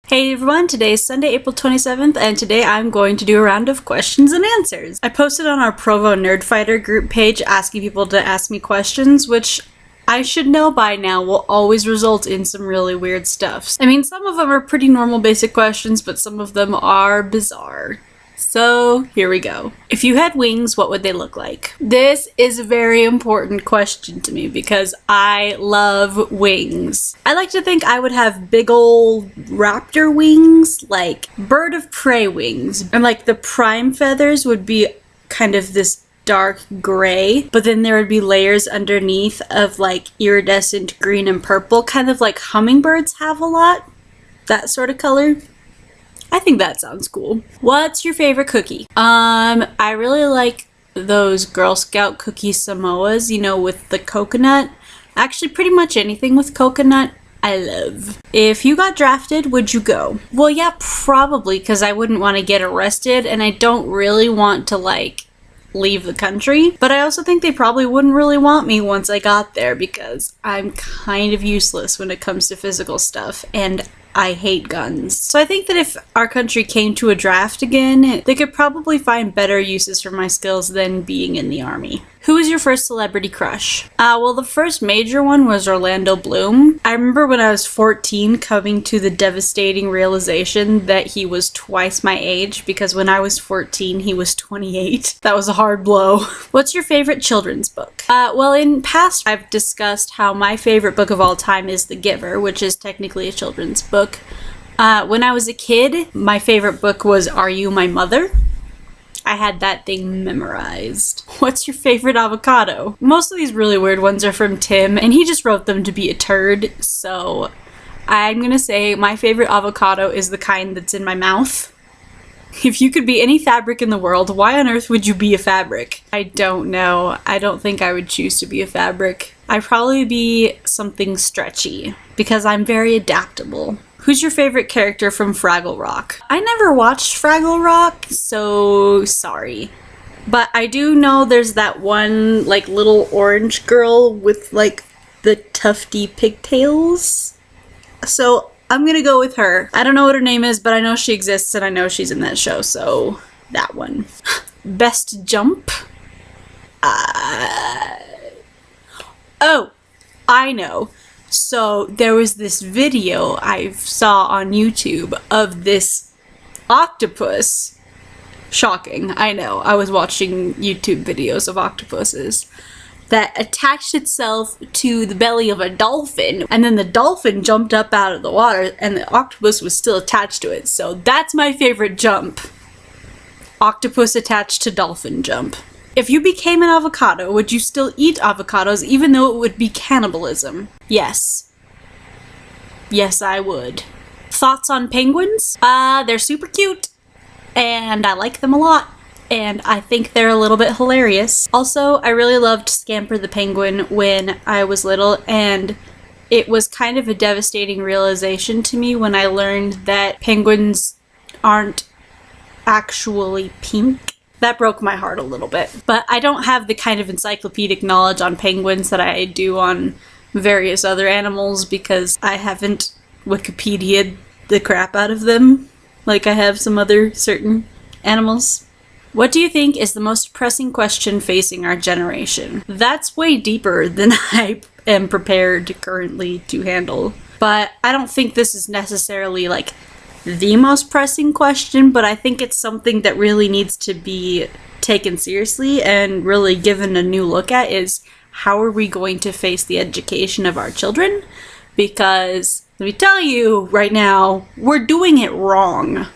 Hey everyone, today is Sunday, April 27th, and today I'm going to do a round of questions and answers. I posted on our Provo Nerdfighter group page asking people to ask me questions, which I should know by now will always result in some really weird stuff. I mean, some of them are pretty normal basic questions, but some of them are bizarre. So here we go. If you had wings, what would they look like? This is a very important question to me because I love wings. I like to think I would have big old raptor wings, like bird of prey wings. And like the prime feathers would be kind of this dark gray, but then there would be layers underneath of like iridescent green and purple, kind of like hummingbirds have a lot. That sort of color. I think that sounds cool. What's your favorite cookie? I really like those Girl Scout cookie Samoas, you know, with the coconut. Actually, pretty much anything with coconut, I love. If you got drafted, would you go? Well, yeah, probably, because I wouldn't want to get arrested, and I don't really want to, like, leave the country. But I also think they probably wouldn't really want me once I got there, because I'm kind of useless when it comes to physical stuff, and I hate guns. So I think that if our country came to a draft again, they could probably find better uses for my skills than being in the army. Who was your first celebrity crush? Well, the first major one was Orlando Bloom. I remember when I was 14 coming to the devastating realization that he was twice my age, because when I was 14, he was 28. That was a hard blow. What's your favorite children's book? Well, in past, I've discussed how my favorite book of all time is The Giver, which is technically a children's book. When I was a kid, my favorite book was Are You My Mother? I had that thing memorized. What's your favorite avocado? Most of these really weird ones are from Tim, and he just wrote them to be a turd, so I'm gonna say my favorite avocado is the kind that's in my mouth. If you could be any fabric in the world, why on earth would you be a fabric? I don't know. I don't think I would choose to be a fabric. I'd probably be something stretchy, because I'm very adaptable. Who's your favorite character from Fraggle Rock? I never watched Fraggle Rock, so sorry. But I do know there's that one, like, little orange girl with, like, the tufty pigtails. So I'm gonna go with her. I don't know what her name is, but I know she exists and I know she's in that show, so that one. Best jump? Oh, I know. So there was this video I saw on YouTube of this octopus. Shocking, I know. I was watching YouTube videos of octopuses that attached itself to the belly of a dolphin, and then the dolphin jumped up out of the water and the octopus was still attached to it. So that's my favorite jump. Octopus attached to dolphin jump. If you became an avocado, would you still eat avocados even though it would be cannibalism? Yes. Yes, I would. Thoughts on penguins? They're super cute, and I like them a lot, and I think they're a little bit hilarious. Also, I really loved Scamper the Penguin when I was little, and it was kind of a devastating realization to me when I learned that penguins aren't actually pink. That broke my heart a little bit. But I don't have the kind of encyclopedic knowledge on penguins that I do on various other animals because I haven't Wikipedia'd the crap out of them like I have some other certain animals. What do you think is the most pressing question facing our generation? That's way deeper than I am prepared currently to handle. But I don't think this is necessarily like the most pressing question, but I think it's something that really needs to be taken seriously and really given a new look at is how are we going to face the education of our children? Because let me tell you right now, we're doing it wrong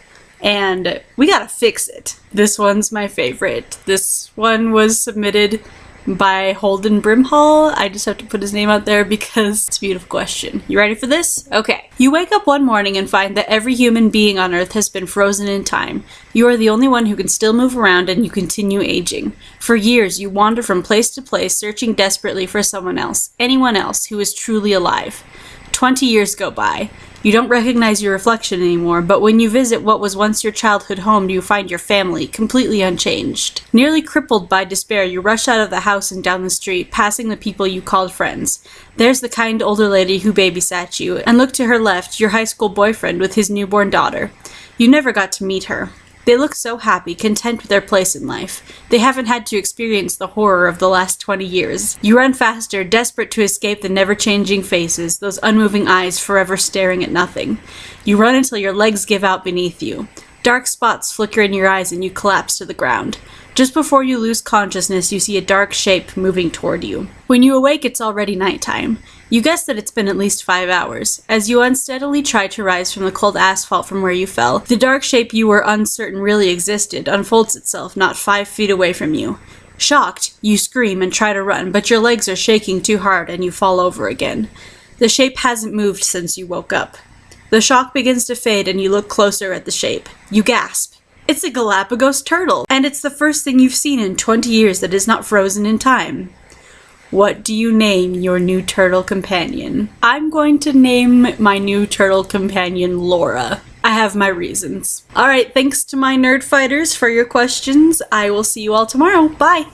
and we gotta fix it. This one's my favorite. This one was submitted by Holden Brimhall. I just have to put his name out there because it's a beautiful question. You ready for this? Okay. You wake up one morning and find that every human being on Earth has been frozen in time. You are the only one who can still move around and you continue aging. For years, you wander from place to place, searching desperately for someone else, anyone else who is truly alive. 20 years go by. You don't recognize your reflection anymore, but when you visit what was once your childhood home, you find your family, completely unchanged. Nearly crippled by despair, you rush out of the house and down the street, passing the people you called friends. There's the kind older lady who babysat you, and look to her left, your high school boyfriend with his newborn daughter. You never got to meet her. They look so happy, content with their place in life. They haven't had to experience the horror of the last 20 years. You run faster, desperate to escape the never-changing faces, those unmoving eyes forever staring at nothing. You run until your legs give out beneath you. Dark spots flicker in your eyes and you collapse to the ground. Just before you lose consciousness, you see a dark shape moving toward you. When you awake, it's already nighttime. You guess that it's been at least 5 hours. As you unsteadily try to rise from the cold asphalt from where you fell, the dark shape you were uncertain really existed unfolds itself not 5 feet away from you. Shocked, you scream and try to run, but your legs are shaking too hard and you fall over again. The shape hasn't moved since you woke up. The shock begins to fade and you look closer at the shape. You gasp. It's a Galapagos turtle, and it's the first thing you've seen in 20 years that is not frozen in time. What do you name your new turtle companion? I'm going to name my new turtle companion Laura. I have my reasons. Alright, thanks to my Nerdfighters for your questions. I will see you all tomorrow. Bye!